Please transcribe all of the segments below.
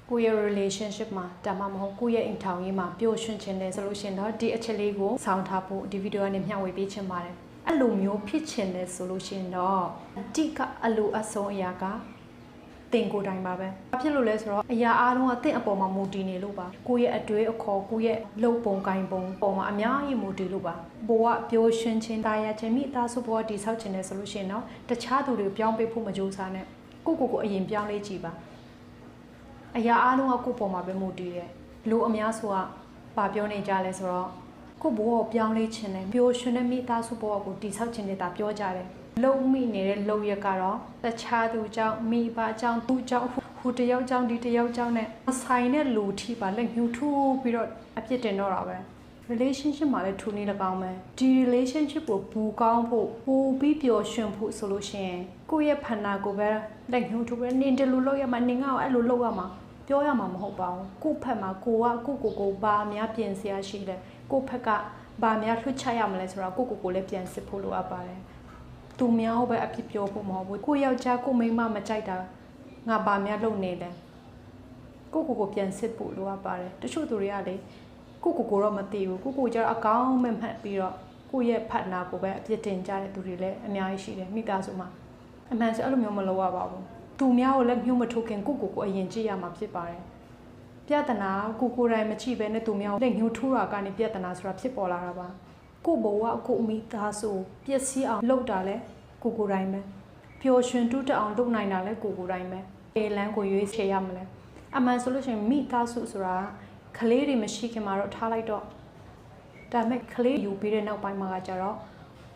ကိုယ့်ရဲ့ relationship မှာဒါမှမဟုတ်ကိုယ့်ရဲ့အိမ်ထောင်ရေးမှာပျော်ရွှင်ခြင်းတယ်ဆိုလို့ရှိရင်တော့ဒီအချက်လေးကိုစောင့်ထားဖို့ဒီဗီဒီယိုကနေမျှဝေပေးချင်ပါတယ်အဲ့လိုမျိုးဖြစ်ချင်တယ်ဆိုလို့ရှိရင်တော့အတိကအလိုအဆုံးအရာကတင်ကိုယ်တိုင်ပါပဲဘာဖြစ်လို့လဲဆိုတော့အရာအားလုံးကတင့်အပေါ်မှာမူတည်နေလို့ပါကိုယ့်ရဲ့အတွေ့အခေါ်ကိုယ့်ရဲ့လုပ်ပုံကိုင်ပုံပေါ်မှာအများကြီးမူတည်လို့ပါဘဝပျော်ရွှင်ခြင်းတာယာခြင်းမိသားစုဘဝတည်ဆောက်ခြင်းတယ်ဆိုလို့ရှိရင်တော့တခြားသူတွေကိုပြောင်းပေးဖို့မကြိုးစားနဲ့ကိုအရင်ပြောင်းလဲကြည့်ပါအရာအားလုံးကကိုယ့်ပေါ်မှာပဲမူတည်တယ်လူအများစုကဘာပြောနေကြလဲဆိုတော့ကိုယ့်ဘဝကိုပြောင်းလဲခြင်းနဲ့ပျော်ရွှင်တဲ့မိသားစုဘဝကိုတည်ဆောက်ခြင်းနဲ့ဒါပြောကြတယ်လုံမိနေတဲ့လုံရကတော့တခြားသူကြောင့်မိဘကြောင့်သူကြောင့်ဟိုတယောက်ကြောင့်ဒီတယောက်ကြောင့်နဲ့ဆိုင်တဲ့လူထိပါလက်ညှိုးထိုးပြီးတော့အပြစ်တင်တော့တာပဲ relationship မှာလည်းထူနေလကောင်းပဲဒီ relationship ကိုပူကောင်းဖို့ပူပြီးပျော်ရွှင်ဖို့ဆိုလို့ရှိရင်ကိုယ့်ရဲ့ဖဏကိုပဲလက်ညှိုးထိုးပြီးနင်တလူလောက်ရမှာနင်ကအဲ့လိုလောက်ရမှာပြောရမှာမဟုတ်ပါဘူးကိုယ့်ဖက်မှာကိုဘာများပြင်စရာရှိလဲကိုယ့်ဖက်ကဘာများလွှတ်ချရမလဲဆိုတော့ကိုလည်းပြန်စစ်ဖို့လိုအပ်ပါတယ်သူများပဲအဖြစ်ပြောဖို့မဟုတ်ဘူးကိုယောက်ျားကိုမိန်းမမကြိုက်တာငါဘာများလုပ်နေလဲကိုပြန်စစ်ဖို့လိုအပ်ပါတယ်တချို့သူတွေကလေကိုတော့မသိဘူးကိုကျတော့အကောင်းမဲ့မှတ်ပြီးတော့ကိုရဲ့ဖတ်နာကိုပဲအပြစ်တင်ကြတဲ့သူတွေလည်းအများကြီးရှိတယ်မိသားစုမှာအမှန်ဆိုအဲ့လိုမျိုးမလုပ်ရပါဘူးသူများကိုလည်းညှို့မထုတ်ခင်ကိုအရင်ကြည့်ရမှာဖြစ်ပါတယ်ပြဿနာကိုယ်တိုင်မကြည့်ဘဲနဲ့သူများလက်ညှိုးထိုးတာကနေပြဿနာဆိုတာဖြစ်ပေါ်လာတာပါကိုဘဝကိုမိသားစုပျက်စီးအောင်လုပ်တာလဲကိုယ်တိုင်ပဲပျော်ရွှင်တူးတက်အောင်လုပ်နိုင်တာလဲကိုယ်တိုင်ပဲဘယ်လမ်းကိုရွေးချယ်ရမလဲအမှန်ဆိုလို့ရှိရင်မိသားစုဆိုတာကလေးတွေမရှိခင်မှာတော့ထားလိုက်တော့ဒါပေမဲ့ကလေးယူပြီးတဲ့နောက်ပိုင်းမှာကြတော့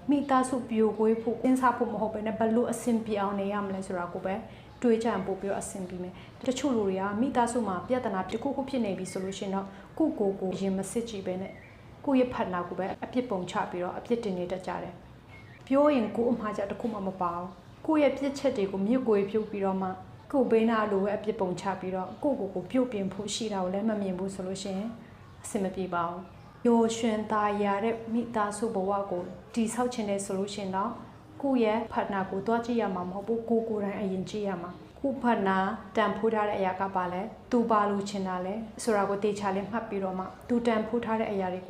မိသားစုပြိုကွေးဖို့စဉ်းစားဖို့မဟုတ်ဘဲနဲ့ဘလို့အဆင်ပြေအောင်နေရမလဲဆိုတာကိုပဲတွေးကြံပို့ပြီးတော့အဆင်ပြေမယ်တချို့လူတွေကမိသားစုမှာပြဿနာတစ်ခုဖြစ်နေပြီဆိုလို့ရှိရင်တော့ကိုရင်မစစ်ကြည့်ပဲနဲ့ကိုရဲ့ဖတ်နာကိုပဲအပြစ်ပုံချပြီးတော့အပြစ်တင်နေတတ်ကြတယ်ပြောရင်ကိုအမှားကြတစ်ခုမှမပါဘူးကိုရဲ့ပြစ်ချက်တွေကိုမြစ်ကိုပြုတ်ပြီးတော့မှကိုဘေးနာလိုပဲအပြစ်ပုံချပြီးတော့ကိုပြုတ်ပြင်ဖို့ရှိတာကိုလည်းမမြင်ဘူးဆိုလို့ရှိရင်အဆင်မပြေပါဘူးရောရွှင်သားရတဲ့မိသားစုဘဝကိုတည်ဆောက်ခြင်းနဲ့ဆိုလို့ရှိရင်တော့ကိုရဲ့ဖတ်နာကိုတွားကြည့်ရမှာမဟုတ်ဘူးကိုယ်တိုင်အရင်ကြည့်ရမှာကိုဖတ်နာတန်ဖိုးထားတဲ့အရာကပါလဲသူပါလို့ချင်တာလဲဆိုတာကိုတေချာလေးမှတ်ပြီးတော့မှသူတန်ဖိုးထားတဲ့အရာတွေ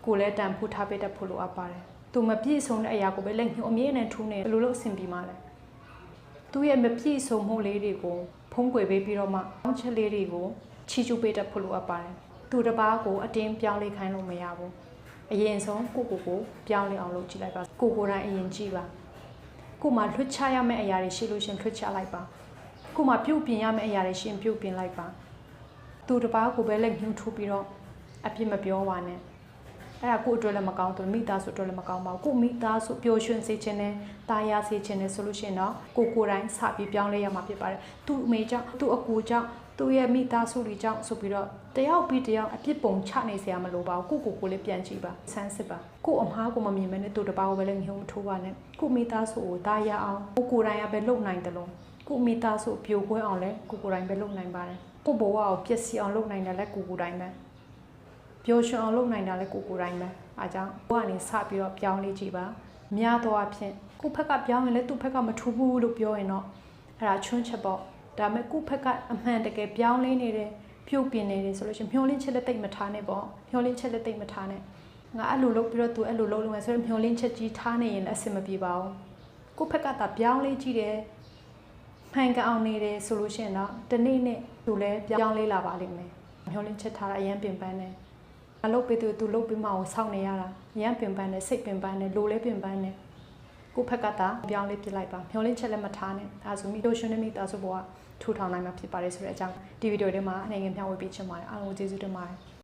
ကိုလည်းတန်ဖိုးထားပေးတတ်ဖို့လိုအပ်ပါတယ်သူမပြည့်စုံတဲ့အရာကိုပဲလက်ညှိုးအမြဲတမ်းထိုးနေဘယ်လိုလုပ်အဆင်ပြေမှာလဲသူရဲ့မပြည့်စုံမှုလေးတွေကိုဖုံးကွယ်ပေးပြီးတော့မှအောင်းချက်လေးတွေကိုချီးကျူးပေးတတ်ဖို့လိုအပ်ပါတယ်သူတစ်ပါးကိုအတင်းပြောင်းလဲခိုင်းလို့မရဘူးအရင်ဆုံးကိုပြောင်းလဲအောင်လုပ်ကြည့်လိုက်ပါကိုယ်တိုင်အရင်ကြည့်ပါကိုမှလွှတ်ချရမယ့်အရာတွေရှိလို့ရှင်လွှတ်ချလိုက်ပါကိုမှပြုတ်ပြင်ရမယ့်အရာတွေရှင်ပြုတ်ပြင်လိုက်ပါသူတစ်ပါးကိုပဲလက်ညှိုးထိုးပြီးတော့အပြစ်မပြောပါနဲ့အဲ့ဒါကိုအတွက်လည်းမကောင်းသူမိသားစုအတွက်လည်းမကောင်းပါဘူးကိုမိသားစုပျော်ရွှင်စေခြင်းနဲ့တာယာစေခြင်းနဲ့ဆိုလို့ရှိရင်တော့ကိုယ်တိုင်စပြီးပြောင်းလဲရမှာဖြစ်ပါတယ်သူ့အမေကြောင့်သူ့အကူကြောင့်သူ့ရဲ့မိသားစုတွေကြောင့်ဆိုပြီးတော့တယောက်ပြီးတယောက်အပြစ်ပုံချနေစရာမလိုပါဘူးကိုလည်းပြန်ကြည့်ပါဆန်းစစ်ပါကိုအမားကိုမမြင်မဲနဲ့သူတစ်ပါးကိုပဲလည်းညှို့မထိုးပါနဲ့ကိုမိသားစုကိုတာယာအောင်ကိုယ်တိုင်ကပဲလုပ်နိုင်တယ်လို့ကိုမိသားစုပြိုကွဲအောင်လဲကိုယ်တိုင်ပဲလုပ်နိုင်ပါတယ်ကိုဘဝကိုပျက်စီးအောင်လုပ်နိုင်တယ်လဲကိုယ်တိုင်ပဲပျော်ရွှင်အောင်လုပ်နိုင်တာလဲကိုယ်တိုင်ပဲအားကြောင့်ဘဝကနေစပြီးတော့ပြောင်းလဲကြည့်ပါများသောအားဖြင့်ကိုဖက်ကပြောင်းရင်လဲသူ့ဖက်ကမထူဘူးလို့ပြောရင်တော့အဲ့ဒါချွန်းချက်ပေါ့ဒါပေမဲ့ကိုဖက်ကအမှန်တကယ်ပြောင်းလဲနေတယ်ပြုတ်ပြင်းနေတယ်ဆိုလို့ရှိရင်မျောလင်းချက်လက်သိမ့်မထားနဲ့ပေါ့မျောလင်းချက်လက်သိမ့်မထားနဲ့ငါအဲ့လိုလုပ်ပြီးတော့သူအဲ့လိုလုပ်လို့မယ်ဆိုတော့မျောလင်းချက်ကြီးထားနေရင်လည်းအဆင်မပြေပါဘူးကိုဖက်ကသာပြောင်းလဲကြည့်တယ်မှန်ကန်အောင်နေတယ်ဆိုလို့ရှိရင်တော့တနေ့နဲ့သူလည်းပြောင်းလဲလာပါလိမ့်မယ်မျောလင်းချက်ထားတာအရင်ပင်ပန်းတယ်အလုပ်ပေးသူလုပ်ပြီးမှအောင်စောင့်နေရတာရမ်းပင်ပန်းတယ်စိတ်ပင်ပန်းတယ်လိုလဲပင်ပန်းတယ်ကိုဖက်ကသာပြောင်းလဲပြလိုက်ပါမျောလင်းချက်လည်းမထားနဲ့ဒါဆိုမိတို့ရှင်နေမိသားစုဘဝထူထောင်နိုင်မှာဖြစ်ပါတယ်ဆိုတဲ့အကြောင်းဒီဗီဒီယိုထဲမှာအနေငယ်မျှဝေပေးချင်ပါတယ်အားလုံးကျေးဇူးတင်ပါတယ်